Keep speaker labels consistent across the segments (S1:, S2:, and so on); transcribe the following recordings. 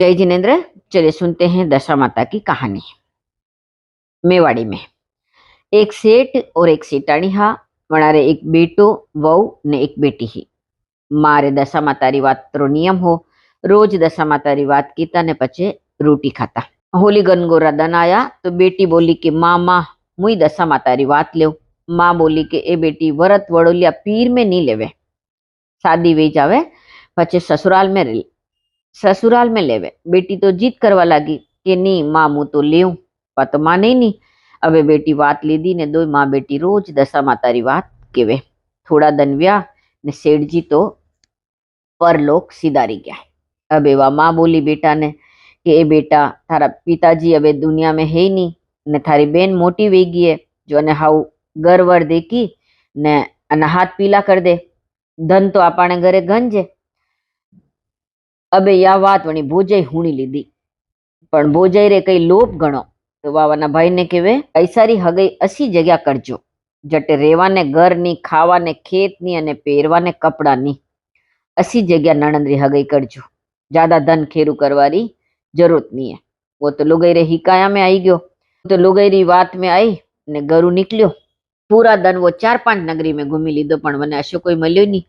S1: जय जिनेन्द्र। चलिए सुनते हैं दशा माता की कहानी। मेवाड़ी में एक सेठ और एक सेठाणी हा वणारे एक बेटो वहू ने एक बेटी ही। मारे दशा मातारी वात रो नियम हो, रोज दशा मातारी वात कीता ने पछे रोटी खाता। होली गनगोरा दन आया तो बेटी बोली कि माँ मुई दशा मातारी वात लेव। माँ बोली कि ए बेटी वरत वड़ोलिया पीर में नहीं लेवे, शादी वे जावे पछे ससुराल में लेवे। बेटी तो जीत करवा लागी कि नहीं माँ मु तो लेऊ, पर तो माने नहीं। अबे बेटी वात लीधी ने दो माँ बेटी रोज दशा मातारी वात केवे। थोड़ा दन व्या ने सेठ जी तो परलोक सिधारी गया। अबे वा माँ बोली बेटा ने कि ए बेटा थारा पिताजी अबे दुनिया में है नहीं ने थारी बेन मोटी वेगी है जो ने हाउ गरवर देखी ने अने हाथ पीला कर दे। धन तो आपने घरे गंजे। अबे या बात वणी भोजाई हुणी लीधी, पण भोजाई रे कई लोभ गणो तो वावाना भाई ने केवे ऐसारी हगई असी जगह करजो जटे रेवाने घर नी, खावाने खेत नी अने पेरवाने कपड़ा नी। असी जगह नणंदरी हगई करजो, ज्यादा धन खेरू करवारी जरूरत नहीं है। वो तो लुगाई रे हिकाया में आई गयो, तो लुगाई री बात में आई ने घरू निकलियो। पूरा दिन वो 4-5 नगरी में घूमी लीधो पण मने अशो कोई मल्यो नहीं।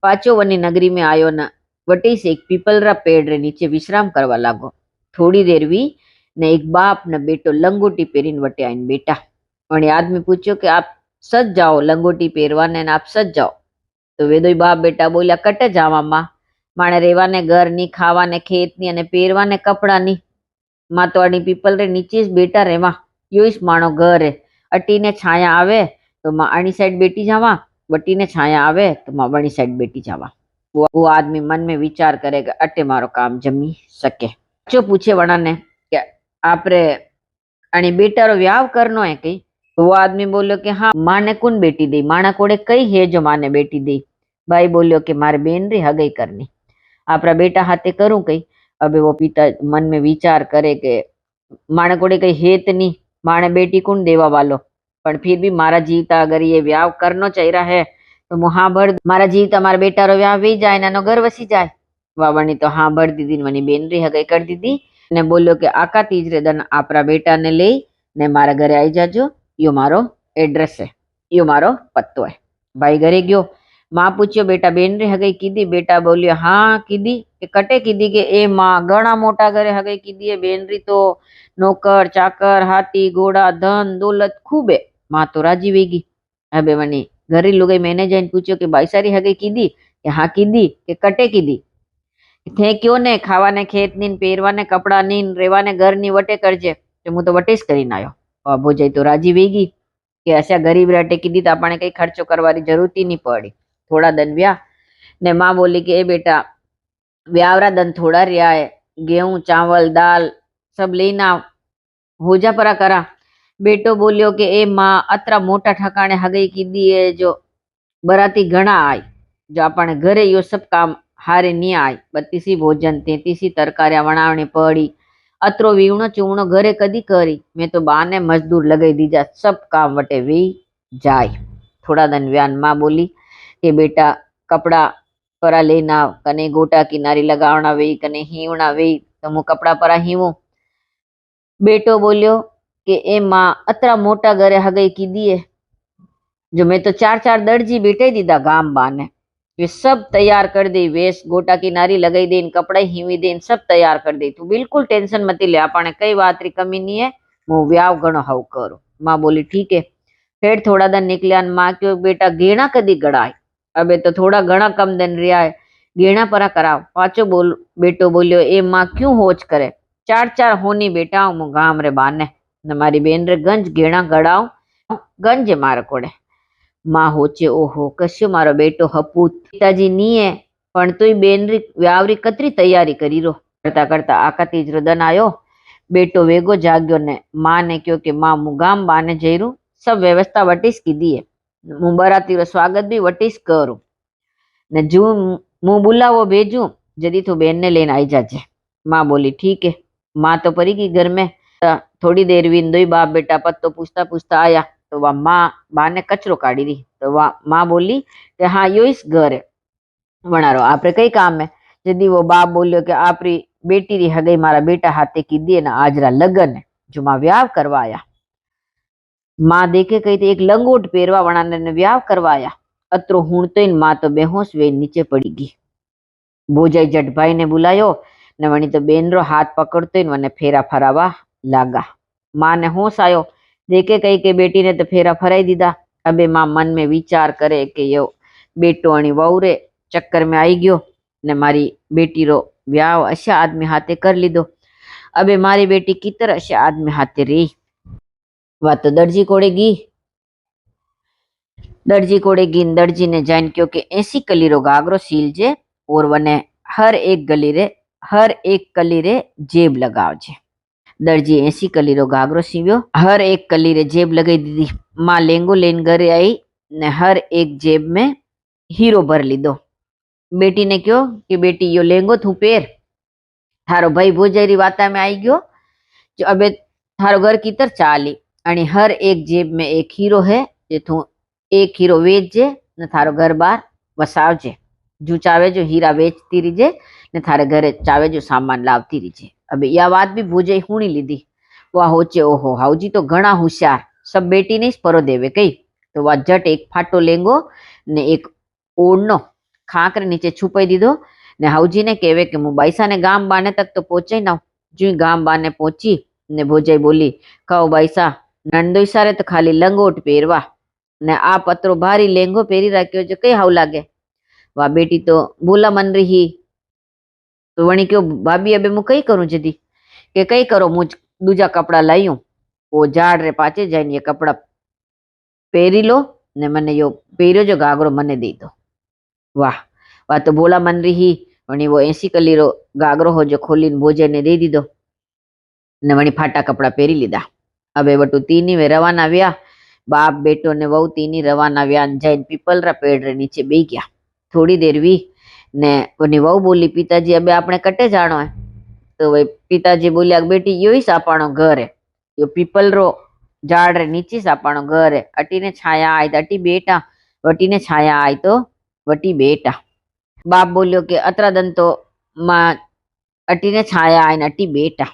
S1: पाछो वनी नगरी में आयो न वटी से एक पीपलरा पेड़ रे नीचे विश्राम करवा लागो। थोड़ी देर वी ने एक बाप न बेटो लंगोटी पेरीन वटे आईन बेटा। वणी आदमी पूछ्यो कि आप सज जाओ लंगोटी पेरवाने, आप सज जाओ। तो वे दोई बाप बेटा बोल्या कटे जावा मां, माणे रेवाने घर नी, खावाने खेत नी अने पेरवाने कपड़ा नी। मां तो आनी पीपल रे नीचे ज बेटा रेवा, यो ज माणो घर है। अटी ने छाया आवे तो मां आनी साइड बेटी जावा, वटी ने छाया आवे तो मां वणी साइड बेटी जावा। वो आदमी मन में विचार करेगा अटे मारो काम जमी सके। जो पूछे वणा ने कि आपरे अणी बेटा रो व्याव करनो है कई। तो वो आदमी बोलियो कि हाँ माने कौन बेटी दी, माणा कोड़े कई है जो माने बेटी दी। भाई बोलियो कि मारे बेन री हगई करनी, आपरा बेटा हाथे करूं कई। अबे वो पिता मन में विचार करे के माणे कोड़े कई हेत नहीं, माणे बेटी कौन देवा वालो, पण फिर भी मारा जीवता अगर ये व्याव करनो चाहिए है तो मु हाँ भर मारा जीवता मारा बेटा रो व्याव वी जाए नानो घर वसी जाए। वावणी तो हाँ भर दीदी वनी बेन री हगई कर दीदी ने बोलियो कि आका तीजरे दिन आपरा बेटा ने ले ने मारा घरे आई जाजो, यो मारो एड्रेस है, यो मारो पत्तो है। भाई घरे गयो। मां पूछ्यो बेटा बेन रे हगई कीधी? बेटा बोलियो हाँ कीधी। के कटे कीधी? के ए मां घणा मोटा घरे हगई कीधी है, बेन री तो नौकर चाकर हाथी घोड़ा धन दौलत खूब है। मां तो राजी वेगी। अबे वनी घरे लुगाई मैंने जाइन पूछ्यो कि भाई सारी हगई कीधी? के हाँ कीधी। के कटे कीधी? थे क्यों ने खावाने खेत नी, पेरवाने कपड़ा नी, रेवाने घर नी वटे करजे तो मु तो वटे ज करीने आयो। भोजाई तो राजी वेगी कि ऐसा गरीब रेटे कीधी तो आपने कई खर्चो करवारी जरूरत ही नहीं पड़ी। थोड़ा दिन व्या ने मां बोली कि ए बेटा व्यावरा दिन थोड़ा रिया है, गेहूं चावल दाल सब लेना होजा परा करा। बेटो बोलियो कि ए मां अतरा मोटा ठकाने हगई कीधी है जो बराती घणा आई, जो अपने घरे यो सब काम हारे नहीं आई। 32 भोजन 33 तरकारिया वणावणी पड़ी, अतरो वीवणो चूवणो घरे कदी करी। मैं तो बाने मजदूर लगाई दीजा, सब काम वटे वी जाय। थोड़ा दिन व्यान मां बोली कि बेटा कपड़ा परा लेना, कने गोटा किनारी लगावना वे, कने हीवना वे तो मु कपड़ा परा हीवू। बेटो बोलियो कि ए मां अतरा मोटा घरे हगई कीधी है जो मैं तो 4-4 दर्जी बेटे दीदा गाम बाने, वे सब तैयार कर दे, वेश गोटा की नारी लगाई दे, कपड़ा हीवी दे, सब तैयार कर दे। तू बिल्कुल टेंशन मत ले, आपने कई बात री कमी नहीं है, मु व्याव घणो हाउ करो। मां बोली ठीक है। फिर थोड़ा दिन निकलिया मां क्यों बेटा गेणा कदी गड़ाए? अबे तो थोड़ा घना कम दिन रिया है, गेणा परा कराव। पाचो बोल बेटो बोलियो ए मां क्यों होच करे? 4-4 होनी बेटा मु गाम रे बाने ने मारी बेन रे गंज गेणा गड़ाव, गंज मार कोड़े। मां होचे ओहो कश्यो मारो बेटो हपूत पिताजी नी है, पण तोय बेन री व्यावरी कतरी तैयारी करी रो। करता करता आका तीजरो दन आयो। बेटो वेगो जाग्यो ने मां ने क्यों कि मां मु गाम बाने जईरू, सब व्यवस्था वटीस कीधी है, मु बराती रो स्वागत भी वटीस करू ने जू मु बुलावो भेजू जदी तू बेन ने लेने आई जाजे। मां बोली ठीक है। मां तो परी गई घर में। थोड़ी देर वीन दोई बाप बेटा पत्तो पूछता पूछता आया तो वह मां ने कचरो काढ़ी दी। तो वह मां बोली कि हाँ यो इस घर है वणारो आपरे कई काम है। जदी वो बाप बोलियो कि आपरी बेटी री हगई मारा बेटा हाथे कीधी ने आजरा लगन जो मां व्याव करवाया। मां देखे कही थी एक लंगोट पेरवा वणा ने व्याव करवाया। अतरो हूणतो मां तो बेहोश वे नीचे पड़ी गई। भोजाई जट भाई ने बुलायो ने वणी तो बेन रो हाथ पकड़तो वने फेरा फरावा लागा। मां ने होश आयो देखे कही के बेटी ने तो फेरा फराई दीधा। अबे मां मन में विचार करे के यो बेटो अणी वहू रे चक्कर में आई गयो ने मारी बेटी रो व्याव अशा आदमी हाथे कर लीधो। अबे मारी बेटी कितर अशा आदमी हाथे रही। वा तो दर्जी कोड़े गई। दर्जी ने जान क्यों के 80 कली रो घाघरो सील जे और वने हर एक कली रे जेब लगावजे। दर्जी 80 कली रो घाघरो सीव्यो, हर एक कली रे जेब लगाई दीदी। मां लेंगो लेन घरे आई ने हर एक जेब में हीरो भर लीधो। बेटी ने कहो कि बेटी यो लेंगो थू पेर, थारो भाई भोजाई वाता में आई गयो जो अबे थारो घर कीतर चाली आणि हर एक जेब में एक हीरो है जे तू एक हीरो वेचजे ने थारो घर बार वसावजे। जो चावे जो हीरा वेचती रहीजे ने थारे घरे चावे जो सामान लावती रहीजे। अबे या बात भी भोजाई हुणी लीधी। वह होचे ओहो हाउजी तो घणा होशियार, सब बेटी ने परो देवे कई। तो वह जट एक फाटो लेंगो ने एक ओढ़नो खाक रे नीचे छुपाई दीधो ने हाउजी ने कहे कि मु बाईसा ने गाम बाने तक तो पहुंचे ना। जो गाम बाने पहुंची ने भोजाई बोली कहो बाईसा नंदो इशारे तो खाली लंगोट पेरवा ने आ पत्रो भारी लेंगो पेरी राख्यो जो कई हाउ लागे। वाह बेटी तो बोला मन रही। तो वणी क्यों भाभी अबे मु कई करूं जदी के कई करो मुझ दूजा कपड़ा लाइयो वो झाड़ रे पाचे जाइन ये कपड़ा पेरी लो ने मने यो पेरियो जो घाघरो मने दे दो। वाह वाह तो बोला मन रही। वणी वो 80 कली रो घाघरो हो जो खोलीने भोजाई ने दे दीधो ने वणी फाटा कपड़ा पेरी लीधा। अबे वटू तीनी वे रवाना व्या। बाप बेटो ने वहू तीनी रवाना व्या जाइन पीपल रा पेड़ रे नीचे बेही गया। थोड़ी देर वी ने वनी वहू बोली पिताजी अबे आपने कटे जानो है। तो वे पिताजी बोलिया बेटी यो ही सापाणो घर है, यो पीपल रो झाड़ रे नीचे सापाणो घर है। अटी ने छाया आई तो अटी बेटा, वटी ने छाया आई तो वटी बेटा। बाप बोलियो के अतरा दिन तो मां अटी ने छाया आई ने अटी बेटा,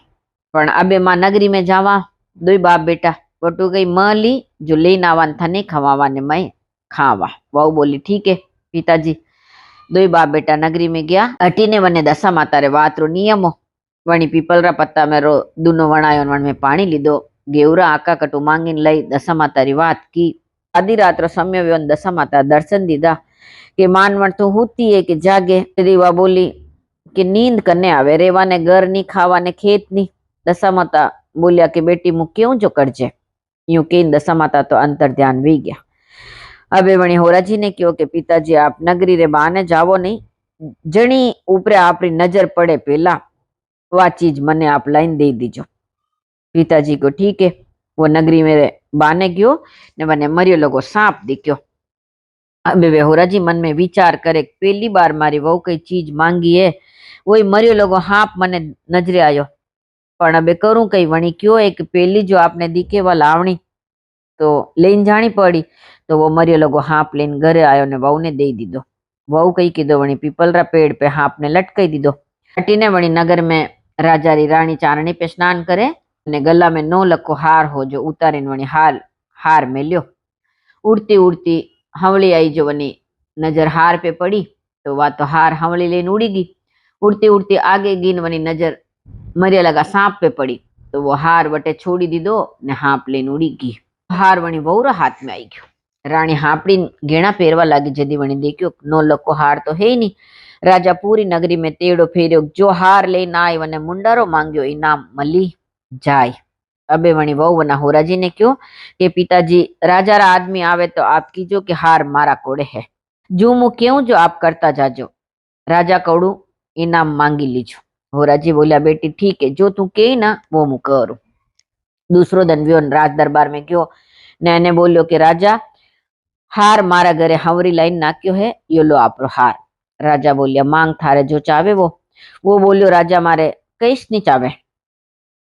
S1: पण अबे मां नगरी में जावा दो बाप बेटा वटू गई मली जो लेन आवान थने खवावा ने मैं खावा। वहू बोली ठीक है पिताजी। दो बाप बेटा नगरी में गया। अटी ने वने दशा माता रे वात रो नियमो वणी पीपल रा पत्ता में रो दूनो वणायो वन में पानी लीधो। गेवरा आका कटू मांगीन लई दशा माता री वात की। आधी रात रो समय व्योन दशा माता दर्शन दीधा के मानवण तो होती है कि जागे। रेवा बोली कि नींद करने आवे रेवा ने घर नी खावा ने खेत नी। दशा माता बोलिया कि बेटी मु क्यों जो करजे। यूं कही दशा माता तो अंतर ध्यान वी गया। अबे वणी होराजी ने कहो कि पिताजी आप नगरी रे बहाने जावो नहीं, जणी ऊपरे आपरी नजर पड़े पहला वा चीज मने आप लाइन दे दीजो। पिताजी को ठीक है। वो नगरी में बहाने गयो ने वने मरियो लगो सांप दिख्यो। अबे वे होराजी मन में विचार करे पहली बार मारी वहू कई चीज मांगी है, वही मरियो लगो सांप मने नजरे आयो। पण अबे करूं कई वणी क्यों एक पहली जो आपने दिखे वा लावणी तो लेन जानी पड़ी। तो वो मरियो लगो हाप लेन घरे आयो ने वहू ने दे दीधो। वहू कही कीधो वणी पीपल रा पेड़ पे हाप ने लटकाई दीधो। हटीने वणी नगर में राजा री रानी चारणी पे स्नान करे ने गला में 9 लखो हार हो जो उतारीन वणी हार मेल्यो। उड़ती उड़ती हवली आई जो वनी नजर हार पे पड़ी तो वा तो हार हवली लेन उड़ी गई। उड़ती उड़ती आगे गिन वनी नजर मरिया लगा सांप पे पड़ी तो वो हार वटे छोड़ी दीधो ने हाप लेन उड़ी गई। हार वणी वहू रा हाथ में आई गयो। रानी हापड़ी घेणा पेरवा लागी जदी वणी देखियो 9 लखो हार तो है ही नहीं। राजा पूरी नगरी में तेड़ो फेरियो जो हार लेन आई वने मुंडारो मांग्यो इनाम मली जाय। अबे वणी वहू वना होराजी ने क्यों कि पिताजी राजा रा आदमी आवे तो आप कीजो कि हार मारा कोड़े है, जो मु क्यों जो आप करता जाजो। राजा कौड़ू इनाम मांगी लीजो। होराजी बोलिया बेटी ठीक है जो तू कही ना वो मु करूं। दूसरो दिन व्यो राज दरबार में गयो ने बोलियो कि राजा हार मारा घरे हवरी लाइन नाक्यो है, यो लो आपरो हार। राजा बोलिया मांग थारे जो चावे वो बोलियो राजा मारे कईस नहीं चावे,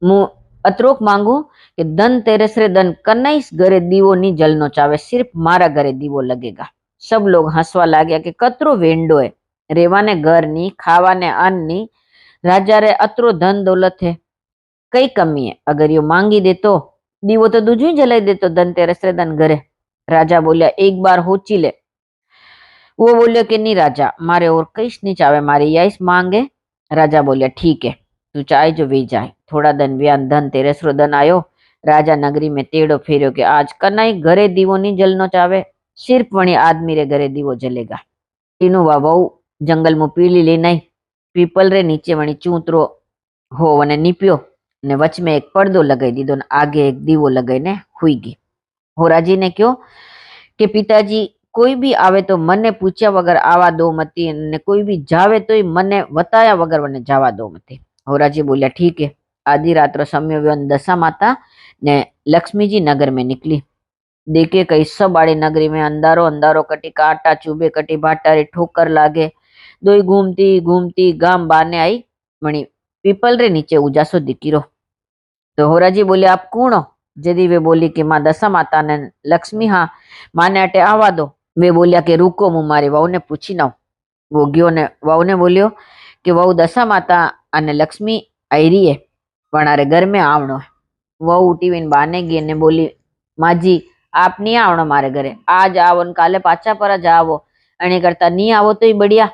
S1: मु अतरोक मांगू कि धन तेरस रे धन कन्नाईस घरे दीवो नी जलनो चावे, सिर्फ मारा घरे दीवो लगेगा। सब लोग हंसवा लाग्या कि कतरो वेंडो है, रेवा ने घर नी खावा ने अन्न नी, राजा रे अतरो धन दौलत है, कई कमी है, अगर यो मांगी दे तो दीवो तो दूजू ही जलाई दे तो धनतेरस रे दन घरे। राजा बोलिया एक बार होची ले। वो बोलियो कि नहीं राजा, मारे और कईश नहीं चावे, मारी यही मांगे। राजा बोलिया ठीक है, तू चाहे जो वे जाए। थोड़ा दिन व्यान धनतेरस रो दन आयो। राजा नगरी में तेड़ो फेर्यो कि आज कनाई घरे दीवो नहीं जलनो चावे, सिर्फ वणी आदमी रे घरे दीवो जलेगा। तीनों वा वहू जंगल में पीली लेना पीपल रे नीचे वणी चूतरो हो वने नीप्यो ने वच में एक पर्दो लगाई दीधो ने आगे एक दीवो लगाई ने हुई गई। होराजी ने क्यों कि पिताजी कोई भी आवे तो मने पूछ्या वगर आवा दो मती, ने कोई भी जावे तो मने बताया वगर वने जावा दो मती। होराजी बोलिया ठीक है। आधी रात रो समय व्योन दशा माता ने लक्ष्मी जी नगर में निकली। देखे कई सब आड़े नगरी में अंधारो अंधारो, कटी काटा चुबे, कटी भाटारे ठोकर लागे। दोई घूमती घूमती गाम बाने आई मणी पीपल रे नीचे उजासो दिकीरो। तो होराजी बोले आप कौन हो? जदी वे बोली कि माँ दशा माता ने लक्ष्मी, हाँ माने अटे आवा दो। वे बोलिया कि रुको, मु मारी वहू ने पूछी नाऊ। वो गयो ने वहू ने बोलियो कि वहू दशा माता अने लक्ष्मी आई रही है, पण अरे घर में आवणो है। वहू उठी वीन बाने गई ने बोली माँ जी आप नहीं आवणो मारे घरे, आज आवो ने काले पाछा पर ज आवो, एने करता नहीं आवो तो ही बढ़िया।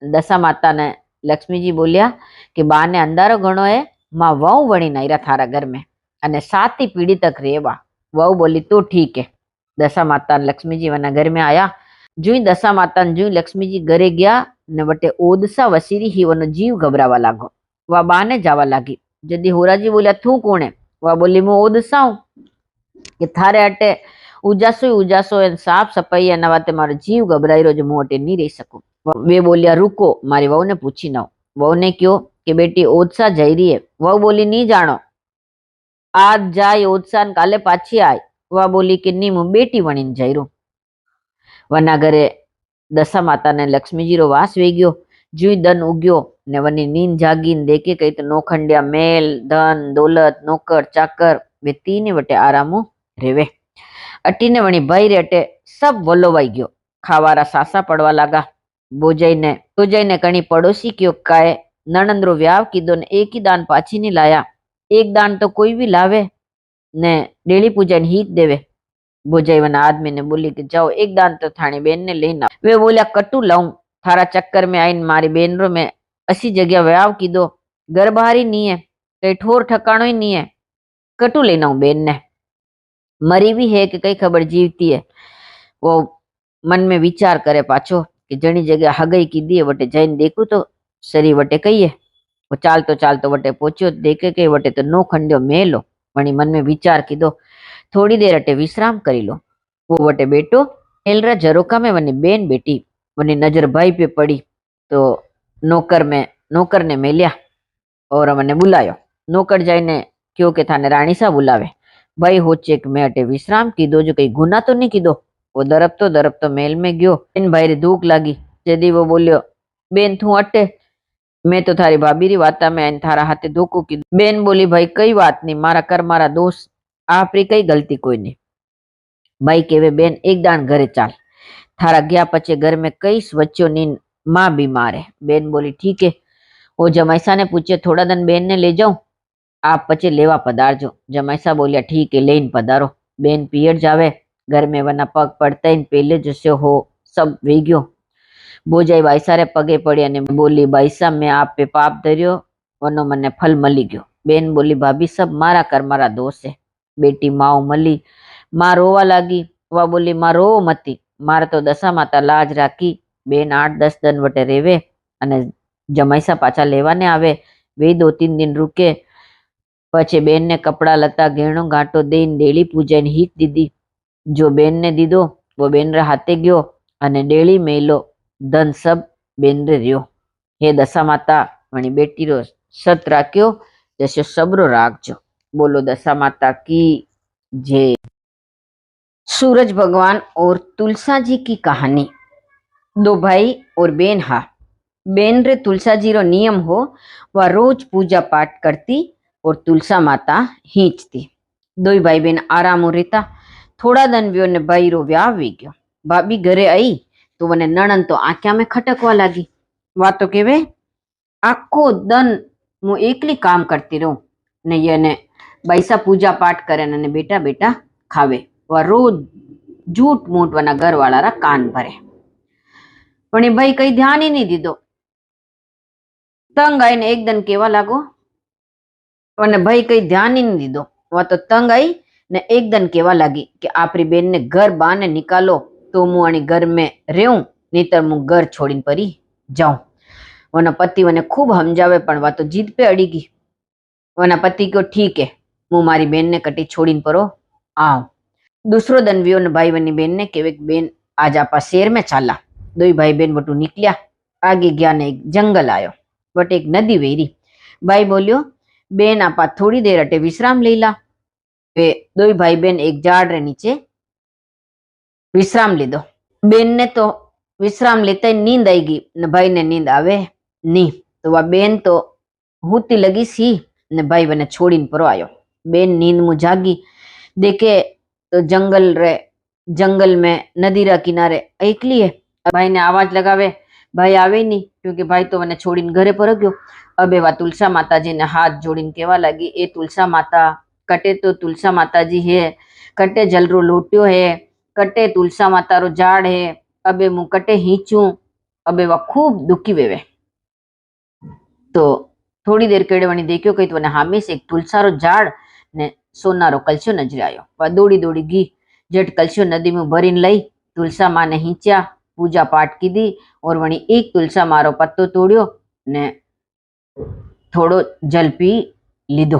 S1: दशा माता ने लक्ष्मी जी बोलिया कि बा ने अंधारो घणो है, माँ वहू वणी नायरा थारा घर में अने 7 पीढ़ी तक रेवा। वहू बोली तो ठीक है। दशा माता लक्ष्मी जी वना घर में आया। जुई दशा माता जुई लक्ष्मी जी घरे गया ने वटे ओदसा वसीरी ही वनो जीव घबरावा लागो। वह बाने जावा लागी। जदी होराजी बोलिया तू कौन है? वह बोली मैं ओदसा हूं कि थारे अटे उजासो एन साफ सफाई एना वाते मारो जीव घबराई रो जो मुं अटे नहीं रही सकूं। वे बोलिया रुको, मारी वहू ने पूछी ना। वहू ने क्यों कि बेटी ओदसा जई रही है। वह बोली नहीं जानो, आज जाए ओदसा ने काले पाछी आय। वह बोली कि नहीं मु बेटी वणीने जई रू। वना घरे दशा माता ने लक्ष्मी जी रो वास वे गयो। जुई दन उग्यो ने वनी नींद जागी ने देखे कई तो नोखंडिया मेल धन दौलत नौकर चाकर वे तीन वटे आरामो रेवे। अटीने वणी भाई रे अटे सब वलोवाई गयो। खावारा सासा पड़वा लागा। बोजाई ने कणी पड़ोसी क्यों काए नणंद रो व्याव कीधो ने एक ही दान पाछी नहीं लाया। एक दान तो कोई भी लावे ने डेली पूजा ने हीक देवे। बोजाई वना आदमी ने बोली कि जाओ एक दान तो थानी बेन ने लेना। वे बोलिया कटू लाऊं, थारा चक्कर में आईन मारी बेन रो में असी जगह व्याव कीधो, घर बाहर ही नहीं है, कई ठोर ठकाणो ही नहीं है, कटू लेना हूं बेन ने। मरी भी है कि कई खबर जीवती है। वो मन में विचार करे पाछो कि जनी जगह हगई की दी वटे जैन देखू तो सरी वटे कही है। वो चालतो वटे पहुंचो, देखे के वटे तो नो खंडियो मेलो। वणी मन में विचार कीधो थोड़ी देर अटे विश्राम करी लो। वो वटे बेटो एलरा झरोका में वनी बेन बेटी। वनी नजर भाई पे पड़ी तो नौकर ने मेलिया और मने बुलायो। नौकर जाइने क्यों के थाने रानी सा बुलावे। भाई होचे कि मैं अटे विश्राम कीधो, जो कई गुना तो नहीं कीधो। वो दरब तो मेल में गयो। इन भाई रे धूक लागी। जदी वो बोलियो बेन तू अटे, मैं तो थारी भाभी री वाता में आईने थारा हाथे धोखो की। बेन बोली भाई कई बात नहीं, मारा कर मारा दोस्त, आपरी कई गलती कोई नहीं। भाई केवे बेन एक दान घरे चाल, थारा गया पचे घर में कई स्वच्चो नींद, माँ बीमार है। बेन बोली ठीक है। वो जमाईसा ने पूछे थोड़ा दिन बेन ने ले जाऊं, आप पचे लेवा पधारजो। जमाईसा बोलिया ठीक है लेन पधारो। बेन पियड जावे। घर में वना पग पड़ता ही पहले जैसे हो सब वे गयो। बोजाई बाईसा रे पगे पड़ी ने बोली बाईसा मैं आप पे पाप धरियो, वनो मने फल मली गयो। बेन बोली भाभी सब मारा कर मारा दोष है। बेटी माओ मली। माँ रोवा लागी। वह बोली माँ रो मती, मारे तो दशा माता लाज राखी। बेन 8-10 दिन वटे रेवे अने जमाईसा पाछा लेवाने आवे। वे 2-3 दिन रुके पछे बेन ने कपड़ा लता घेणो घाटो देन डेली पूजा ने हीक दीदी। जो बेन ने दीदो वो बेन रे हाथे गयो अने डेली मेलो धन सब बेन रे रियो। हे दशा माता वणी बेटी रो सत राख्यो, जैसे सबरो राखजो। बोलो दशा माता की जय। सूरज भगवान और तुलसा जी की कहानी। 2 भाई और बेन। हा बेन रे तुलसा जी रो नियम हो, वह रोज पूजा पाठ करती और तुलसा माता हींचती। 2 भाई बेन आराम रहता। थोड़ा दिन व्यो ने भाई रो व्याह वी गयो। भाभी घरे आई तो वने नणन तो आंख्या में खटकवा लागी। वा तो केवे આખો દન હું એકલી કામ કરતી રહું ને એને પૈસા પૂજા પાઠ કરે ને બેટા બેટા ખાવે રોજ જૂઠ મૂઠ વના ઘર વાળા કાન ભરે પણ એ ભાઈ કઈ ધ્યાન નહીં દીધો તંગ આવીને એકદમ કેવા લાગો અને ભાઈ કઈ ધ્યાન નહીં દીધો વા તો તંગ આવી ને એકદમ કેવા લાગી કે આપણી બેન ને ઘર બાને નિકાલો તો હું આની ઘર મેં રેવું નહીતર હું ઘર છોડીને પરી જાઉં वना पति वने खूब समझावे पण वा तो जीद पे अड़ी गई। वना पति को ठीक है मु मारी बेन ने कटी छोड़ीने परो आओ। दूसरो दिन वियो ने भाई वनी बेन ने कहे बेन आज आपा शेर में चाला। दो भाई बेन बटू निकलिया आगे गया ने एक जंगल आयो बट एक नदी वेरी। भाई बोलियो बेन आपा थोड़ी देर अटे विश्राम ले ला। वे दो भाई बेन एक झाड़ रे नीचे विश्राम लीधो। बेन ने तो विश्राम लेता ही नींद आई गई ने भाई ने नींद आवे नहीं तो वह बेन तो होती लगी सी ने भाई बने छोड़ीने परो आयो। बेन नींद में जागी देखे तो जंगल में नदी रा किनारे एकली है। भाई ने आवाज लगावे भाई आवे नहीं क्योंकि भाई तो वने छोड़ीने घरे पर गयो। अब एवा तुलसा माता जी ने हाथ जोड़ीने केवा लगी ए तुलसा माता कटे तो तुलसा माता जी है कटे जलरो लोट्यो है कटे तुलसा माता रो झाड़ है अबे मु कटे हीचू। अबे वह खूब दुखी वेवे तो थोड़ी देर केड़े वनी देखियो कही तो वने हामे से एक तुलसारो झाड़ ने सोनारो कलशो नजरे आयो। वह दौड़ी दौड़ी गी जट कलशो नदी में भरीने लई तुलसा माँ ने हींच्या पूजा पाठ की दी और वनी एक तुलसा मारो पत्तो तोड़ियो ने थोड़ो जल पी लीधो।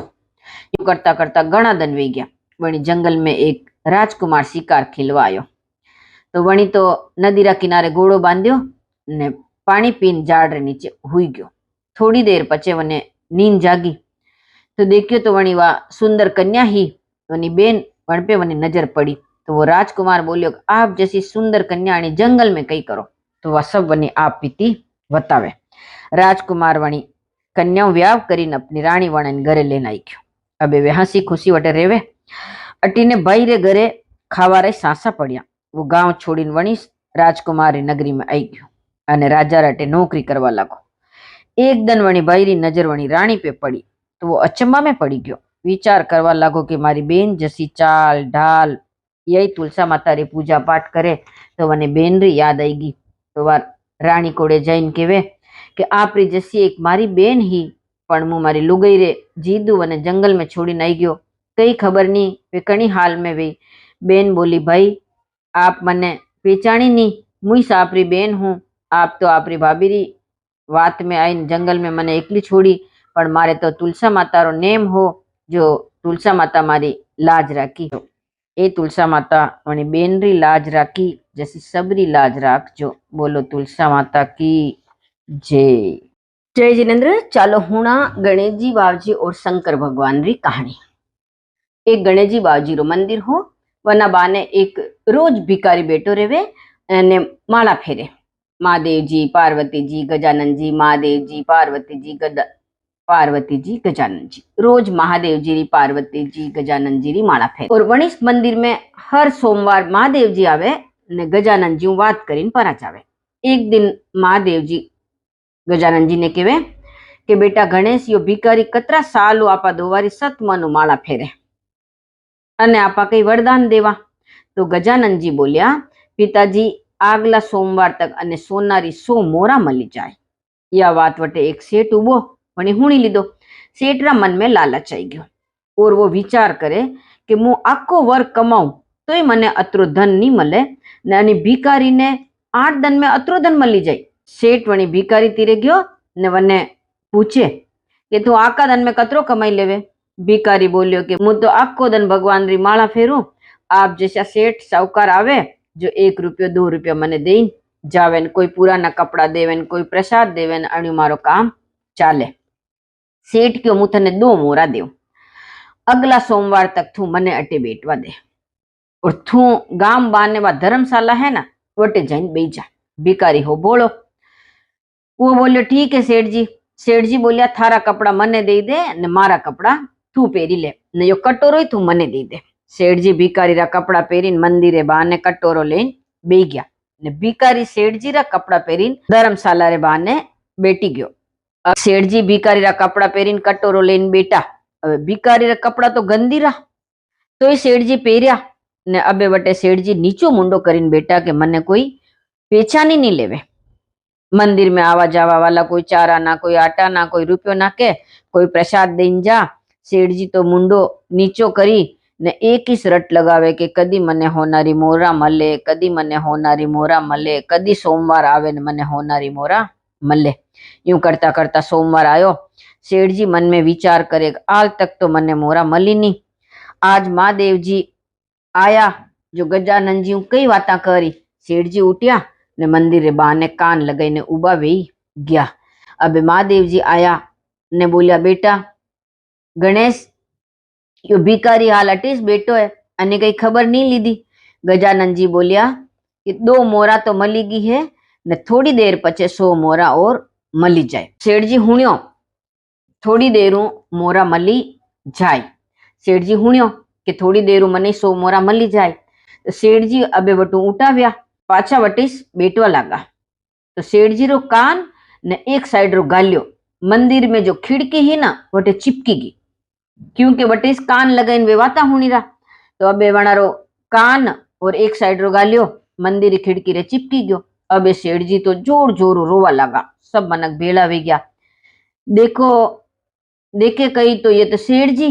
S1: यूं करता करता घणा दिन वी गया। वनी जंगल में एक राजकुमार शिकार खेलवा आयो तो वणी तो नदी रा किनारे घोड़ो बांध्यो ने पानी पीन झाड़ रे नीचे हुई गयो। थोड़ी देर पचे वने नींद जागी तो देखियो तो वणी वा सुंदर कन्या ही वनी बेन वण पे वनी नजर पड़ी तो वो राजकुमार बोलियो आप जैसी सुंदर कन्या जंगल में कई करो तो वह सब वनी आप पीती बतावे। राजकुमार वणी कन्या व्याव करीने अपनी रानी वण घरे लेने आई गयो। अबे वे हसी खुशी वटे रेवे अटीने भाई रे घरे खावा रे सांसा पड़िया। वो गांव छोड़ीने वणी राजकुमार नगरी में आई गयो अने राजा राटे नौकरी करवा लागो। एक दिन वणी भाई री नजर वणी रानी पे पड़ी तो वो अचंबा में पड़ी गयो। विचार करवा लागो कि मारी बेन जैसी चाल ढाल यही तुलसा माता री पूजा पाठ करे तो वने बेन री याद आएगी। तो वह रानी कोड़े जाइन केवे कि आप री जैसी एक मारी बेन ही पण मु मारी लुगाई रे जीदू वने जंगल में छोड़ीने आई गयो। कई खबर नहीं वे कणी हाल में वे। बेन बोली भाई आप मने पहचानी नहीं मुई सापरी बेन हूँ। आप तो आपरी भाभी री वात में आई जंगल में मने एकली छोड़ी पर मारे तो तुलसा माता रो नेम हो जो तुलसा माता मारी लाज राखी हो। ए तुलसा माता वनी बेन री लाज राखी जैसी सबरी लाज राख जो। बोलो तुलसा माता की जय। जय जिनेन्द्र। चालो हुणा गणेश जी बावजी और शंकर भगवान री कहानी। एक गणेश जी बावजी रो मंदिर हो वना बाने एक रोज भिकारी बेटो रेवे ने माला फेरे। महादेव जी पार्वती जी गजानन जी महादेव जी पार्वती जी गजानन जी रोज महादेव जी री पार्वती जी गजानन जी री माला फेरे। और वणिस मंदिर में हर सोमवार महादेव जी आवे ने गजानन जी बात करीने परा जावे। एक दिन महादेव जी गजानन जी ने कहे कि बेटा गणेश यो भिकारी कतरा सालू आपा दोवारी सतमानु माला फेरे अने आपा कई वरदान देवा। तो गजानन जी बोलिया पिताजी आगला सोमवार तक अने सोनारी 100 मोरा मली जाए। या बात वटे एक सेठ उबो वणी हुणी लीधो। सेठ रा मन में लालच आई गयो और वो विचार करे कि मु आखो वर कमाऊं तो ही मने अतरो धन नहीं मले ने भिकारी ने 8 दिन में अतरो धन मली जाए। सेठ वणी भिकारी तीरे गयो ने वने पूछे कि तू आका दिन में कतरो कमाई लेवे। भिकारी बोलियो कि मु तो आखो दिन भगवान री माला फेरू। आप जैसा सेठ साहूकार आवे जो 1 रुपयो 2 रुपया मने देन जावेन कोई पुराना कपड़ा देवेन कोई प्रसाद देवेन अणु मारो काम चाले। सेठ क्यों मु तने 2 मोरा देव अगला सोमवार तक तू मने अटे बेटवा दे और तू गाम बाने वा धर्मशाला है ना वटे जाइन बेजा। भिकारी हो बोलो। वो बोलियो ठीक है सेठ जी। सेठ जी बोलिया थारा कपड़ा मने दे दे ने मारा कपड़ा तू पेरी ले ने यो कटोरो तू मने दे दे। सेठ जी भिकारी रा कपड़ा पेरीन मंदिरे बाने कटोरो लेन बे गया ने भिकारी सेठ जी रा कपड़ा पेरीन धर्मशाला रे बाने बेटी गयो। શેઠજી ભિખારીના કપડા પહેરીને કટોરો લઈને બેઠા. હવે ભિખારીના કપડા તો ગંદીરા, તો એ શેઠજી પહેર્યા ને અબે વટે શેઠજી નીચો મુંડો કરીને બેઠા કે મને કોઈ પેચાની નહીં લેવે. મંदिर में आवा जावा वाला कोई चारा ना, कोई आटा ना, कोई रुपयो ना के कोई प्रसाद दઈને જા. શેઠજી તો મુંડો નીચો કરી ને એક જ રટ લગાવે કે કદી મને હોનારી મોરા મળે, કદી મને હોનારી મોરા મળે, કદી સોમવાર આવે ને મને હોનારી મોરા મળે. यूं करता करता सोमवार आयो. सेठ जी मन में विचार करे आल तक तो मने मोरा मली नहीं. आज महादेव जी आया जो गजानन जी कई बात करी. सेठ जी उठ्या ने मंदिर बाने कान लगाई ने उबा वे गया. अब महादेव जी आया ने बोलिया बेटा गणेश यो भिखारी हाल अटीस बेटो है अने कई खबर नहीं लीधी. गजानन जी बोलिया कि 2 मोरा तो मली गई है ने थोड़ी देर पचे 100 मोरा और मली जाए. सेठ जी हुणियो थोड़ी देरू मोरा मली जाए. सेठ जी हुणियो कि थोड़ी देरू मने 100 मोरा मली जाए. तो सेठ जी अबे वटू उठाव्या पाछा वटीस बेटवा लागा. तो सेठ जी रो कान ने एक साइड रो गालियो मंदिर में जो खिड़की ही ना वटे चिपकी गई, क्योंकि वटीस कान लगाइन वेवाता हुणी रहा. तो अबे वणारो कान और एक साइड रो गालियो मंदिर खिड़की रे चिपकी गयो. अबे सेठ जी तो जोर जोर रोवा लगा. सब मनक भेड़ा वे गया. देखो देखे कही तो ये तो सेठ जी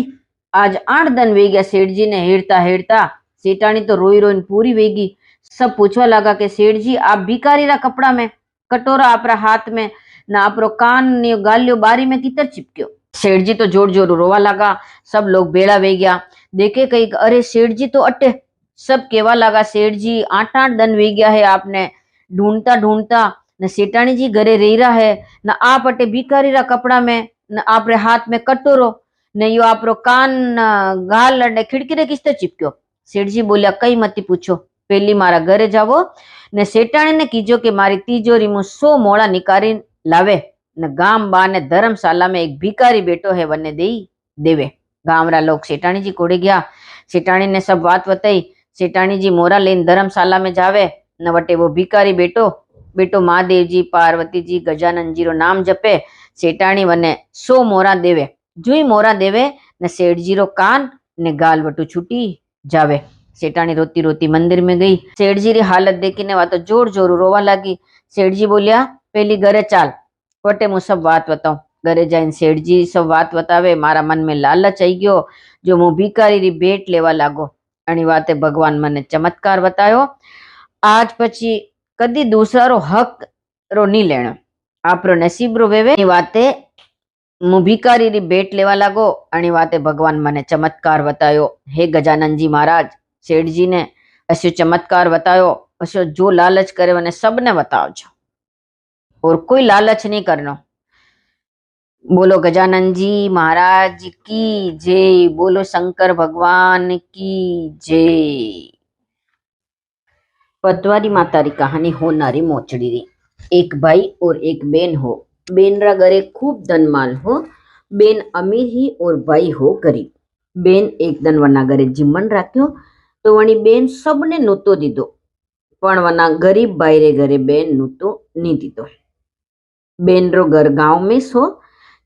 S1: आज 8 दिन वे गया. सेठ जी ने हेरता हेरता सेठानी तो रोई रोई पूरी वेगी. सब पूछवा लगा कि सेठ जी आप भिखारी रा कपड़ा में, कटोरा आपरा हाथ में ना आपरो कान ने गालियो बारी में कितर चिपक्यो. सेठ जी तो जोर जोर रोवा लगा. सब लोग भेड़ा वे गया. देखे कही अरे सेठ जी तो अटे. सब केवा लगा सेठ जी 8 दिन वे गया है आपने ढूंढता ढूंढता न सेठानी जी घरे रही रहा है न आप अटे भिखारी रा कपड़ा में न आपरे हाथ में कटोरो ने यो आपरो कान गाल ने खिड़की रे किसते चिपक्यो. सेठ जी बोलिया कई मती पूछो, पहली मारा घरे जावो ने सेठानी ने कीजो कि मारी तिजोरी में 100 मोड़ा निकाली लावे ने गाम बाने धर्मशाला में एक भिखारी बेटो है वने दे देवे. गाम रा लोग सेठानी जी कोड़े गया. सेठानी ने सब बात बताई. सेठानी जी मोरा लेन धर्मशाला में जावे न वटे वो भिखारी बेटो महादेव जी, पार्वती जी, गजानन जी रो नाम जपे. सेठानी वने 100 मोरा देवे. जुई मोरा देवे ने सेठ जी रो कान ने गाल वटू छूटी जावे. सेठानी रोती रोती मंदिर में गई. सेठ जी री हालत देखीने वा तो जोर जोर रोवा लगी. सेठ जी बोलिया पहली घरे चाल वटे मु सब बात बताऊं. घरे जाइन सेठ जी सब बात बतावे. मारा मन में लालच आई गयो जो मु भिखारी री भेट लेवा लागो. अणी वाते भगवान मने चमत्कार बतायो. आज पछी कदी दूसरा रो हक रो नहीं लेनो, आपरो नसीब रो वेवे. वाते मु भिखारी री भेट लेवा लागो. अणी वाते भगवान मने चमत्कार बतायो. हे गजानन जी महाराज सेठ जी ने असो चमत्कार बतायो. असो जो लालच करे वने सबने बतावजो और कोई लालच नहीं करनो. बोलो गजानन जी महाराज की जय. बोलो शंकर भगवान की जय. पतवारी माता री कहानी होनारी मोचड़ी री. एक भाई और एक बेन हो. बेन रा घरे खूब धनमाल हो. बेन अमीर ही और भाई हो गरीब. बेन एक दिन वना घरे जिम्मन राख्यो तो वनी बेन सबने नूतो दीधो पण वना गरीब भाई रे घरे बेन नूतो नी दीधो. बेन रो घर गांव में सो.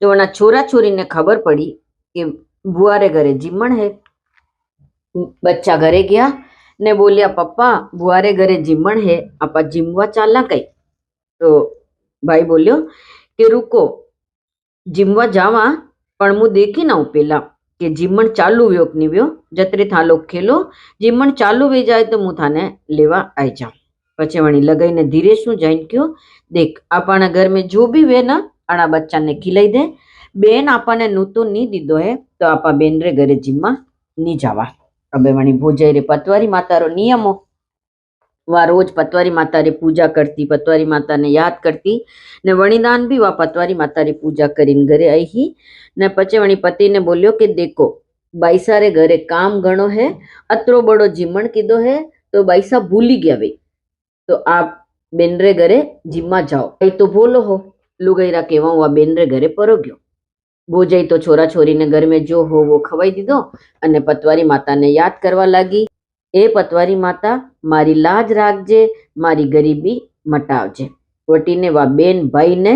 S1: तो वना छोरा छोरी ने खबर पड़ी कि बुआ रे घरे जिम्मन है. बच्चा घरे गया ने बोलिया पप्पा बुआ रे घरे जिम्मन है आपा जिमवा चाला कई. तो भाई बोलियो कि रुको जिमवा जावा पण मु देखी ना पेला कि जिम्मन चालू व्यो कि नहीं व्यो. जतरे था लोग खेलो जिम्मन चालू वे जाए तो मु थाने लेवा आई जाऊं. पछे वणी लगाई ने धीरे शू जाइन क्यों देख आपना घर में जो भी वे ना आना बच्चा ने खिलाई दे. बेन आपने नूतो नी दीदो है तो आपा बेन रे घरे जिम्मा नी जावा. अबे वणी भोजाई रे पतवारी माता रो नियमो. वा रोज पतवारी माता री पूजा करती, पतवारी माता ने याद करती ने वणीदान भी वा पतवारी माता री पूजा करीन घरे आई ही ने पछे वणी पति ने बोलियो कि देखो बाईसा रे घरे काम घणो है, अतरो बड़ो जिम्मन कीधो है तो बाईसा भूली गया वे तो आप बेन रे घरे जिम्मा जाओ. कई तो बोलो हो लुगाईरा केवा हुआ बेन रे घरे परो गयो. भोजाई तो छोरा छोरी ने घर में जो हो वो खवाई दीधो अने पतवारी माता ने याद करवा लागी. ए पतवारी माता मारी लाज राखजे, मारी गरीबी मटावजे. वटीने वा बेन भाई ने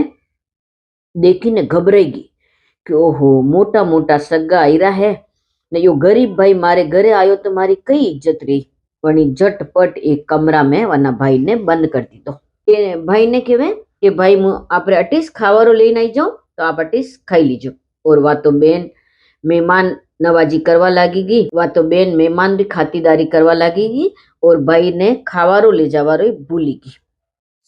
S1: देखीने घबराई गई कि ओहो मोटा मोटा सगा आयरा है ने यो गरीब भाई मारे घरे आयो तो मारी कई इज्जत रही। वणी झटपट एक कमरा में वना भाई ने बंद कर दीधो। ए भाई ने कहे कि भाई मु आपरे अटीस खावारो लईने आई जाऊं तो आप अटीस खाई लीजो। और वा तो बेन मेहमान नवाजी करवा लागी, वा तो बेन मेहमान भी खातीदारी करवा लागी और भाई ने खावारो ले जावारो भूली गई।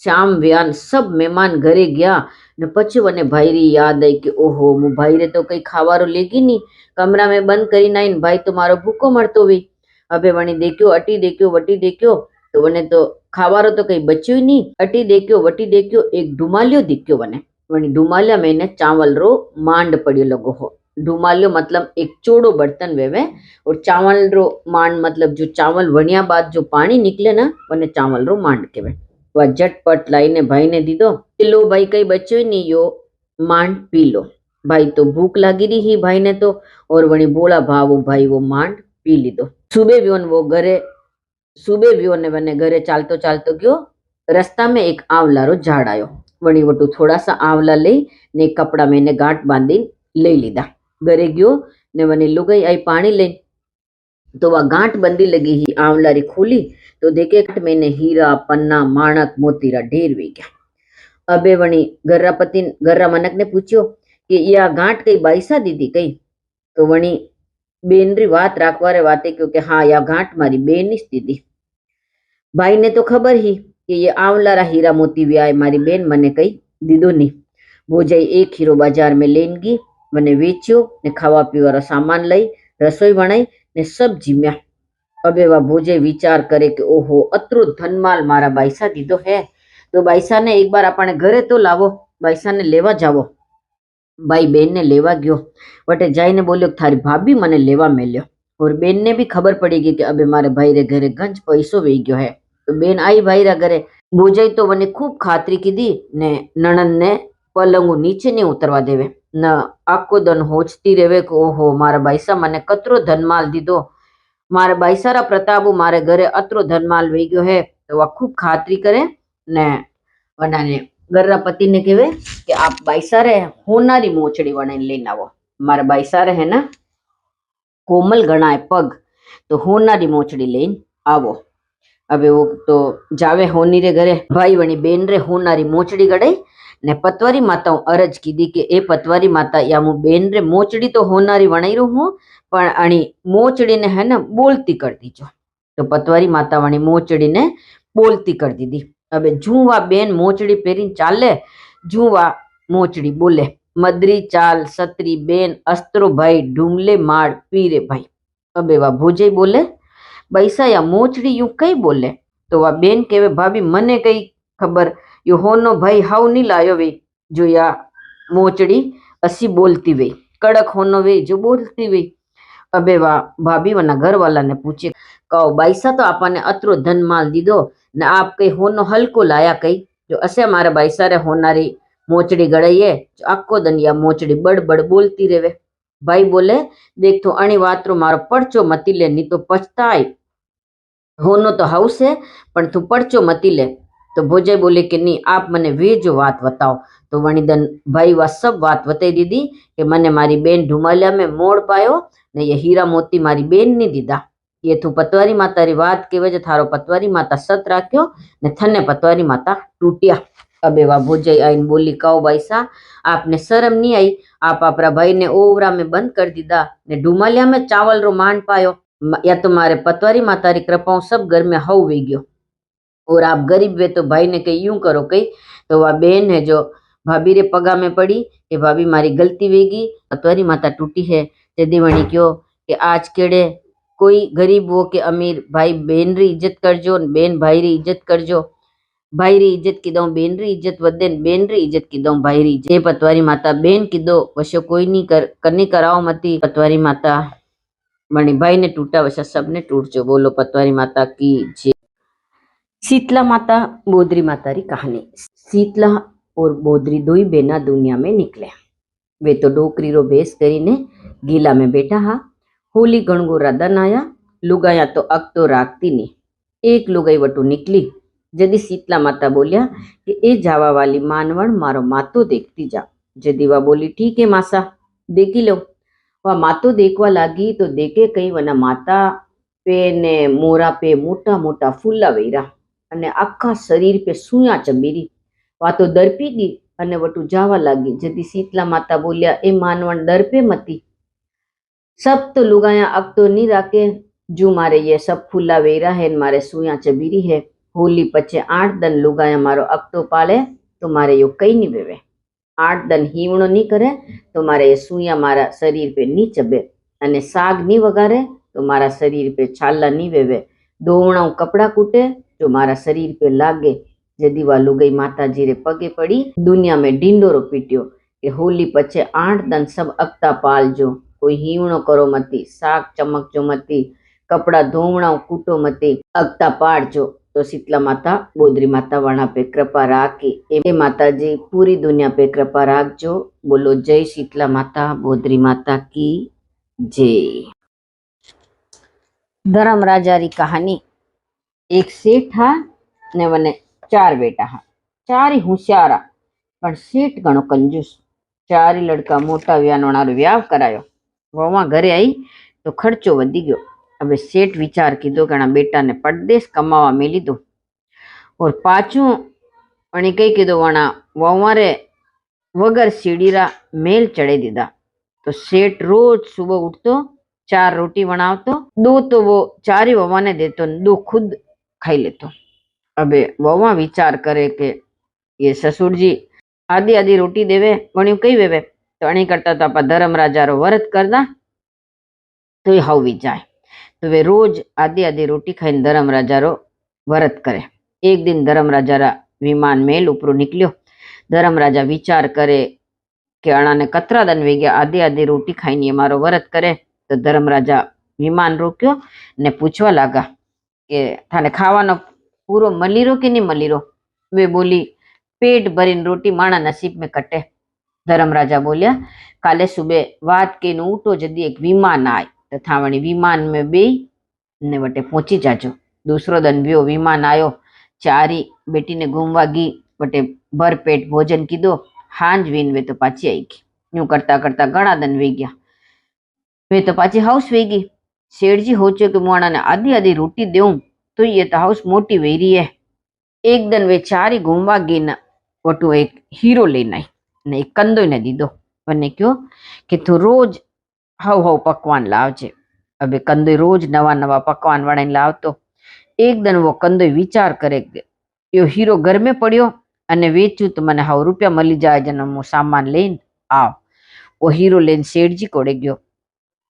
S1: शाम व्यान सब मेहमान घरे गया ने पछी वने भाई री याद आई कि ओहो मु भाई रे तो कई खावारो लेगी नहीं, कमरा में बंद करी नाइन भाई तो मारो भूखो मरतो हुई। अबे वणी देख्यो अटी देख्यो वटी देख्यो तो वने तो खावारो तो कई बच्यो ही नहीं। अटी देख्यो वटी देख्यो एक डुमालियो दिख्यो वने। वणी डुमालिया में ने चावल रो मांड पड़ियो लगो हो। डुमालियो मतलब एक चौड़ो बर्तन वेवे और चावल रो मांड मतलब जो चावल वणिया बाद जो पानी निकले ना वने चावल रो मांड केवे। वह झटपट लाईने भाई ने दीदो। लो भाई कई बच्चो ही नहीं यो मांड पी लो। भाई तो भूख लागी रही ही भाई ने तो और वणी बोला भाव भाई वो मांड पी लीधो। सुबह व्यो ने वने घरे चालतो चालतो गयो। रस्ता में एक आवलारो झाड़ आयो। वणी वटू थोड़ा सा आवला लई ने कपड़ा में ने गांठ बांधी लई लीधा। घरे गयो ने वने लुगाई आई पानी ले तो वह गांठ बंदी लगी ही आवला री खोली तो देखे मैंने हीरा पन्ना माणक मोतीरा ढेर वे गया। अबे वणी गर्रा मनक ने पूछ्यो कि या गांठ कई बाईसा दीदी कई। तो वणी बेन री बात राखवारे वाते क्योंकि हाँ या गांठ मारी बेन नी दीदी। भाई ने तो खबर ही कि ये आवलारा हीरा मोती व्याय मारी बेन मने कई दीदो नी। भोजाई एक हीरो बाजार में लेन गई मने वेच्यो ने खावा पीवारो सामान लई रसोई बनाई ने सब जीम्या। अबे वह भोजे विचार करे कि ओहो अतरो धनमाल मारा बाईसा दीदो है तो बाईसा ने एक बार अपने घरे तो लावो, बाईसा ने लेवा जावो। भाई बेन ने लेवा गयो। वटे जाईने बोल्यो थारी भाभी मने लेवा मेल्यो। और बेन ने भी खबर पड़ी गई कि अबे मारे भाई रे घरे गंज पैसो वे गयो है। तो बेन आई भाई रा घरे। भोजाई तो वने खूब खातरी की दी ने नणन ने पलंगू नीचे नहीं उतरवा देवे न आखो दन होचती रेवे कि ओहो मारा बाईसा मने कतरो धनमाल दीदो, मारे बाईसारा प्रतापू मारे घरे अतरो धनमाल वे गयो है। तो वह खूब खातरी करे ने वनाने गर्रा पति ने कहे कि आप बाईसारे होनारी मोचड़ी वने लेने आवो। मारे बाईसारे है ना कोमल गणाए पग तो होनारी मोचड़ी लेन आवो। अबे वो तो जावे होनी रे घरे। भाई वणी बेन रे होनारी मोचड़ी गड़ाई ने पतवारी माता अरज कीधी कि ए पतवारी माता या मु बेन रे मोचड़ी तो होनारी वणाई रू हूं पण अणी मोचड़ी ने है ना बोलती कर दीजो। तो पतवारी माता वणी मोचड़ी ने बोलती कर दीदी। अबे जूवा बेन मोचड़ी पेरीन चाले जूवा मोचड़ी बोले मदरी चाल सतरी बेन अस्त्रो भाई ढूंगले माड़ पीरे भाई। अबे वा भोजे बोले बैसा या मोचड़ी यूं कई बोले। तो वह बेन केवे भाभी मने कई खबर यो होनो भाई हाउ नहीं लायो वे जो या मोचड़ी असी बोलती वे कड़क होनो वे जो बोलती वे। अबे वाह भाभी वना घर वाला ने पूछे कहो बाईसा तो आपने अतरो धन माल दीदो ने आप कई होनो हल्को लाया कई जो असे मारे बाईसा रे होनारी मोचड़ी गड़ाई है जो आखो दिन या मोचड़ी बड़ बड़ बोलती रेवे। भाई बोले देख तो अणी वातरो मारो पर्चो मती ले नहीं तो पछताई होनो तो हाउस है पण तू पर्चो मती ले। तो भोजाई बोले कि नहीं आप मने वे जो बात बताओ। तो वणीदन भाई वह सब बात बताई दीदी कि मने मारी बेन ढुमालिया में मोड़ पायो ने ये हीरा मोती मारी बेन नहीं दीदा। ये तू पतवारी माता री बात के वजह थारो पतवारी माता सत राख्यो ने थने पतवारी माता टूटिया। अबे वा भोजाई आईन बोली कहो भाईसा आपने शर्म नहीं आई आप अपरा भाई ने ओवरा में बंद कर दीदा ने ढुमालिया में चावल रो मान पायो या तुम्हारे पतवारी माता री कृपाओं सब घर में हव वे गयो और आप गरीब वे तो भाई ने कही यूं करो कही। तो वह बेन है जो भाभी रे पगा में पड़ी कि भाभी मारी गलती वेगी पतवारी माता टूटी है ते दीवणी क्यों कि आज केड़े कोई गरीब हो के अमीर भाई बेन री इज्जत करजो बेन भाई री इज्जत करजो। भाई री इज्जत की दो बेन री इज्जत वदे बेन री इज्जत की दो भाई री इज्जत। पतवारी माता बेन की दो वशो कोई नहीं करनी कराओ मती पतवारी माता मणि भाई ने टूटा वशा सबने टूट जो। बोलो पतवारी माता की जय। शीतला माता बोदरी माता री कहानी। शीतला और बोदरी दो ही बेना दुनिया में निकले। वे तो डोकरी रो बेस करीने गीला में बैठा हा। होली गणगोरा दन आया लुगाया तो अक तो राखती नहीं। एक लुगाई वटू निकली जदी शीतला माता बोलिया कि ए जावा वाली मानवण मारो मातो देखती जा। जदीवा बोली ठीक है मासा देखी लो। वह मातो देखवा लागी तो देखे कई वना माता पे ने मोरा पे मोटा मोटा फूला वेरा અને આખા શરીર पे સુયા ચબીરી। વાતો દરપી ગઈ અને વટુ જાવા લાગી। જદી શીતલા માતા બોલ્યા એ માનવણ દરપે મતી, सब तो लुगाया अब तो नहीं राके, जू मारे ये सब फूला वेरा है मारे सुया चबीरी है। होली पचे 8 दिन लुगाया मारो अक तो पाले तो मारे यो कई नहीं वेवे। 8 दिन हीवणो नहीं करे तो मारे ये सुया मारा शरीर पे नहीं चबे, अने साग नहीं वगारे तो मारा शरीर पे छाला नहीं वेवे। धोवणा कपड़ा कूटे जो मारा शरीर पे लागे। जदी वा लुगाई माता जी रे पगे पड़ी, दुनिया में ढिंडोरो पीट्यो कि होली पचे 8 दिन सब अकता पालजो। कोई हीवणो करो मती, साग चमकजो मती, कपड़ा धोवणा कूटो मती, अगता पाड़जो। तो शीतला माता बोदरी माता वणा पे कृपा राखी। ए माता जी पूरी दुनिया पे कृपा राखजो। बोलो जय शीतला माता, बोदरी माता की जय। धर्म राजा री कहानी। एक सेठ था ने वने 4 बेटा हा, 4 होशियारा पण सेठ घणो कंजूस। 4 लड़का मोटा व्यानोणारो व्याव करायो। वहाँ घरे आई तो खर्चो वधी गयो। હવે શેઠ વિચાર કીધો કે બેટાને પરદેશ કમાવા મેલી દો। और पाछू वणी कई कीधो वणा ववारे वगर सीढ़ीरा मेल चढ़े दीदा। तो सेठ रोज सुबह उठतो, 4 रोटी बनावतो, 2 तो वो 4 ही ववा ने देतो, 2 खुद खाई लेतो। अबे ववा विचार करे के ये ससुर जी आधी आधी रोटी देवे, वणी कई वेवे तो अणी करता तो आपा धर्म राजा रो व्रत करदा तो ये हवी जाए। तो वे रोज आधी आधी रोटी खाई धर्म राजा रो व्रत करे। एक दिन धर्म राजा रा विमान मेल उपरो निकलियो। धर्म राजा विचार करे कि अणा ने कतरा दिन वे गया, आधी आधी रोटी खाई मारो व्रत करे। तो धर्म राजा विमान रोक्यो ने पूछवा लगा कि थाने खावानो पूरो मली रो कि नहीं मली रो। वे बोली पेट भरीने रोटी माणा नसीब में कटे। धर्म राजा बोलिया काले सुबह वात के उठो जदी एक विमान आए तो थावणी विमान में बे ने वटे पहुंची जाजो। दूसरो दिन व्यो विमान आयो, 4 बेटी ने घूमवा गी, वटे भर पेट भोजन कीधो। हांज वीन वे तो पाची आई गई। यूं करता करता घणा दिन वे गया, वे तो पाची हाउस वे गई। सेठ जी होचो कि मुआणा ने आधी आधी रोटी देऊं तो ये तो हाउस मोटी वेरी है। एक दिन वे 4 घूमवा गई न वटू एक हीरो लेने आई ने एक कंदो ने दीदो। वने क्यों कि तू रोज हव हव पकवान लावजे। अबे कंदो रोज नवा नवा पकवान वणाने लावतो। एक दिन वो कंदो विचार करे कि यो हीरो घर में पड़ियो अने वेचू तो मने 100 रुपया मली जाए जने मु सामान लेन आव। वो हीरो लेन सेठ जी कोड़े गयो।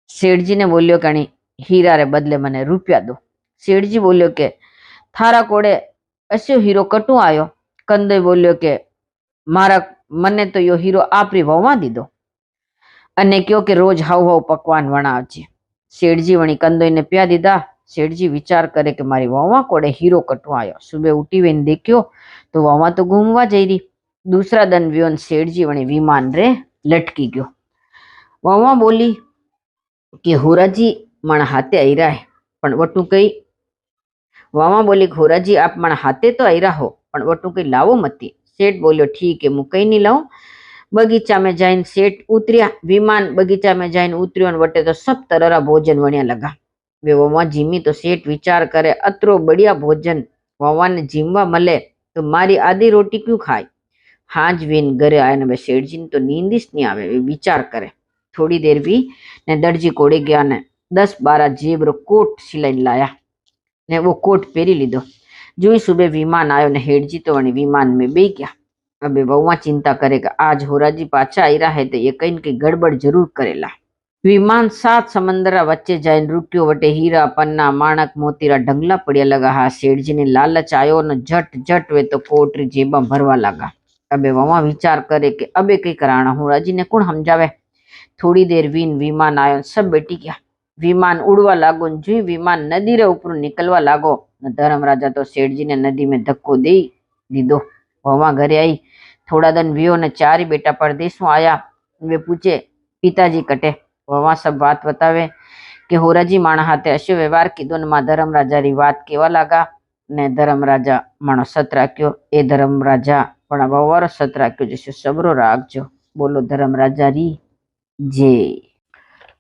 S1: सेठ जी ने बोलियो कि हीरा रे बदले मने रुपया दो। सेठ जी बोलियो के थारा कोड़े अस्यो हीरो कटू आयो। कंदो बोलियो के मारा मने तो यो हीरो आपरी ववा दीदो अने क्यों के रोज हाव हाव पकवान वणावजे। सेठ जी वणी कंदो ने प्या दीदा। सेठ जी विचार करे कि मारी ववा कोड़े हीरो कटू आयो। सुबह उठी वेन देखियो तो ववा तो घूमवा जई रही। दूसरा दिन व्योन सेठ जी वणी विमान रे लटकी गयो। ववा बोली कि होराजी माणा हाथे आई रहा है पण वटू कई। ववा बोली होराजी आप माणा हाथे तो आई रहा हो पण वटू कई लावो मती। सेठ बोलियो ठीक है मु कई नहीं लाऊं। बगीचा में जाइन सेठ उतरिया। विमान बगीचा में जाइन उतरियो वटे तो सब तरह भोजन वणिया लगा। वे ववा जीमी तो सेठ विचार करे अतरो बढ़िया भोजन ववा ने जीमवा मले तो मारी आधी रोटी क्यों खाई। हाज वीन घरे आए ने सेठ जी ने तो नींद ही नहीं आवे। वे विचार करे। थोड़ी देर भी ने दर्जी कोड़े गया ने 10-12 जेब रो कोट सिलाई लाया ने वो कोट पहरी लीधो। जो ही सुबह विमान आयो ने हेठ जी तो वणी विमान में बे गया। अबे वहुआ चिंता करे कि आज होराजी पाछा आई रहा है तो ये कहीं की गड़बड़ जरूर करेला। विमान 7 समंदरा वच्चे जाइन रुक्यो। वटे हीरा पन्ना माणक मोतीरा ढंगला पड़िया लगा। हा सेठ जी ने लालच आयो न झट झट वे तो कोटरी जेबा भरवा लगा। अबे वहुआ विचार करे कि अबे कई कराना होराजी ने कौन समझावे। थोड़ी देर वीन विमान आयो, सब बैठी गया। विमान उड़वा लागो। जो विमान नदी रे ऊपर निकलवा लागो धर्म राजा तो सेठ जी ने नदी में धक्को दे दीदो। वहां घरे आई। थोड़ा दिन वियो ने 4 बेटा परदेश में आया। वे पूछे पिताजी कटे। वहां सब बात बतावे कि होराजी माणा हाथे अशो व्यवहार कीधो ने मां धर्म राजा री बात केवा लागा ने धर्म राजा माणो सत राख्यो। ए धर्म राजा पण ववारो सत राख्यो जैसे सबरो राखजो। बोलो धर्म राजा री जय।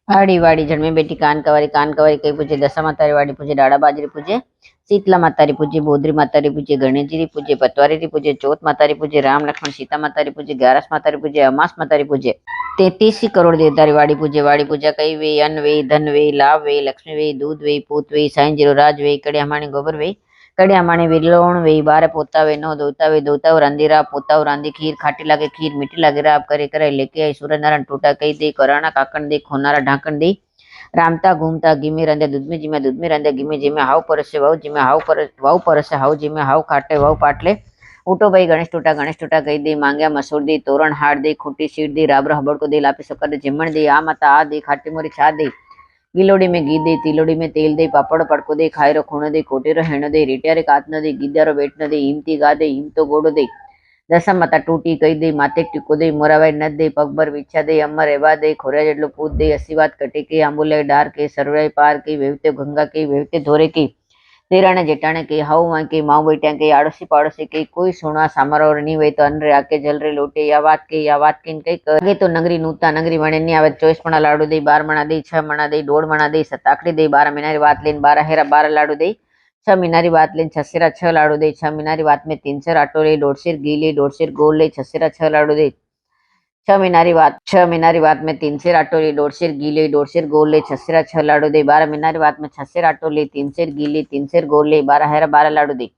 S1: आड़ी वाड़ी जन्मे बेटी कान कवारी कई पूजे दशा मातारी वाड़ी पूजे डाड़ा बाजरी पूजे शीतला मातारी पूजे बोधरी मातारी पूजे गणेश जी पूजे पतवारी री पूजे चौथ मातारी पूजे राम लक्ष्मण सीता मातारी पूजे 11 मातारी पूजे अमास मातारी पूजे 33 करोड़ देवतारी वाड़ी पूजा कई वे अन्न वे धन वे लाभ वे लक्ष्मी वे दूध वे पूत वे साईं जीरो राज वे कड़िया माणी गोबर वे कड़िया माणी विलोण वे बारे पोता वे नो दोता वे रांधीरा पोता रांधी खीर खाटी लागे खीर मीठी लागे राब करे करे लेके आई सूरज नारायण टूटा कई दे कराना काकण दे खोनारा ढांकण दे रामता घूमता गिमे रंधे दूध में रंधे गिमे जिमे हाव परसे वाव जिमे वाव परसे हाव जिमे हाव खाटे वाव पाटले उठो भाई गणेश टूटा गई दे मांग्या मसूर दी तोरण हार दे खूटी सीट दी राबर हबड़ को दे लापी सकर दे जिमण दे आ माता आ दे खाटी मोरी छा दे गिलोड़ी में घी दे तिलोड़ी में तेल दे पापड़ पड़को दे खायरो खूणो दे कोटेरो हेणो दे रिटियारे कातनो दे गिद्यारो बेटनो दे हिमती गा दे हिमतो गोड़ो दे दशम माता टूटी कही दे माते टीको दे मोराबाई नद दे पगबर विछा दे अमर एवा दे खोरिया जेटलो पूत दे असीवात कटे के आंबुले डार के सरवाई पार के वेवते गंगा के वेवते धोरे के देराणे जेठाणे के हाउ मां के माऊ बेटिया के आड़ोसी पाड़ोसी के कोई सोना सामरो नहीं वे तो अन रे आके जल रे लोटे या बात के कई कहे तो नगरी नूता नगरी वणे नहीं आवे 24 मणा लाडू दे 12 मणा दे 6 मणा दे 1.5 मणा दे 7 आकड़ी दे 12 महीना री बात लेन 12 हेरा 12 लाडू दे 6 मीनारी बात लेन 6 सेरा 6 लाडू दे 6 मीनारी बात में 3 सेर आटो ले 1.5 सेर घी ले 1.5 सेर गोल ले 6 सेरा 6 लाडू दे 6 मीनारी बात में 3 सेर आटो ले 1.5 सेर घी ले 1.5 सेर गोल ले 6 सेरा 6 लाडू दे 12 मीनारी बात में 6 सेर आटो ले 3 सेर घी ले 3 सेर गोल ले 12 हेरा 12 लाडू दे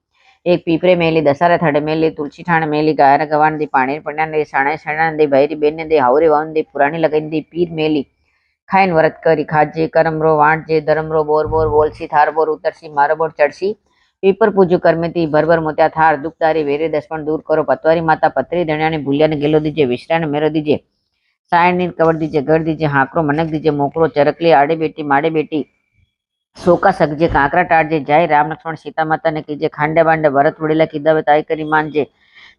S1: एक पीपरे मेली दसारे थड़े मेली तुलसी ठाण मेली गायर गवान दी पाणी पण्या दे साणे साणा दे भैरी बेन दे हावरे वान दे पुरानी लगाई दे पीर मेली खाइन व्रत करी खाजे करमरो वाणजे धर्मरो बोर बोर बोलसी थार बोर उतरसी मारो बोर चढ़सी पीपर पूजू करमेती भर मोत्या थार दुखदारी वेरे दसपण दूर करो पतवारी माता पतरी धणियाने भूलिया ने गेलो दीजे विश्राने मेरो दीजे सायनी कवर दीजे घर दीजे हाकरो मनक दीजे मोकरो चरकली आड़े बेटी माड़े बेटी सोका सकजे कांकरा टाटजे जाय राम लक्ष्मण सीता माता ने कीजे खांडे बांडे भरत वड़ेला कीधा ताई करी मानजे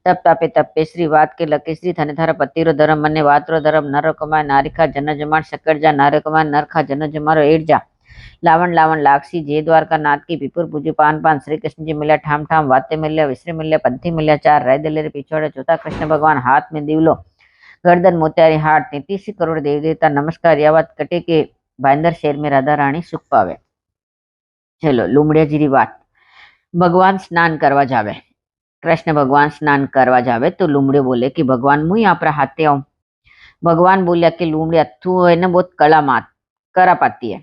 S1: तप तापे तपेश्री वात के लकेश्री थने थारा पतिरो धर्म मने वातरो धर्म नर कमाय नारिखा जन जमाण शक्कर जा नारे कमाय नरखा जन जमारो एड जा लावण लावण लाक्षी जय द्वारका नाथ की पीपुर पूजू पान पान श्री कृष्ण जी मिल्या ठाम ठाम वाते मिल्या विश्रे मिल्या पंथी मिल्या चार राय दलेरे पिछोड़े चौथा कृष्ण भगवान हाथ में दीवलो गर्दन मोत्यारी हाट 33 करोड़ देव देवता नमस्कार यावत कटे के भाईंदर शहर में राधा रानी सुख पावे। चलो लुमड़िया जी बात भगवान स्नान करवा जावे कृष्ण भगवान स्नान करवा जावे तो लुमड़े बोले कि भगवान मुई आपरा हाथे आऊं भगवान बोलिया कि लुमड़िया तू है ना बहुत कला मात करा पाती है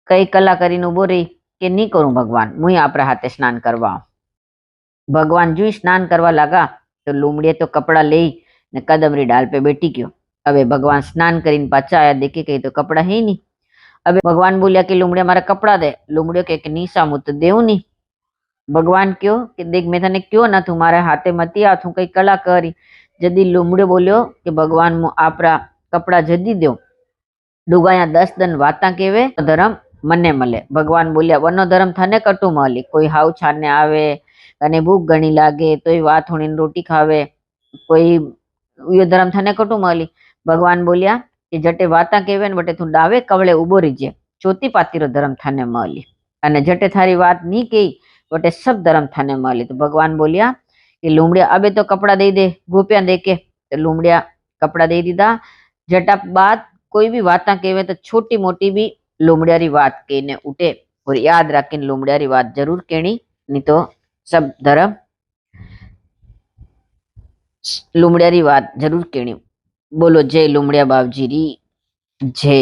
S1: कई कला करीने उभो रही कि नहीं करूं भगवान मुई आपरा हाथे स्नान करवा भगवान जो स्नान करवा लगा तो लुमड़िया तो कपड़ा ले ने कदमरी डाल पे बैठी गयो। अबे भगवान स्नान करीने पाछा आया देखे कहीं तो कपड़ा है नहीं। अबे भगवान बोलिया कि लुमड़िया मारा कपड़ा दे लुमड़ियो के नी सामू तो देव नहीं। भगवान क्यों कि देख मैं तने क्यों ना तुम्हारे हाथे मती आ तू कई कला करी जदी लुमड़ियो बोलियो कि भगवान मु आपरा कपड़ा जदी दो डुगाया 10 दिन वाता केवे धर्म मने मले भगवान बोलिया वनो धर्म थाने कटू मली कोई हाउ छाने आवे कने भूख घणी लागे तो वात होनी रोटी खावे कोई यो धर्म थाने कटू मली भगवान बोलिया कि जटे वाता केवे ने बटे तू डावे कवळे उबो रहीजे चोती पातीरो धर्म थाने मली अने जटे थारी बात नी कही बटे सब धर्म थाने मली। तो भगवान बोलिया कि लुमड़िया अबे तो कपड़ा दे दे गोपिया दे के तो लुमड़िया कपड़ा दे दीदा जटा बात कोई भी बात केवे तो छोटी मोटी भी लुमड़िया री बात कहने उठे और याद रखीने लुमड़िया री बात जरूर कहनी नहीं तो सब धर्म लुमड़िया री बात जरूर कहनी। बोलो जय लुमड़िया बाबजी री जय।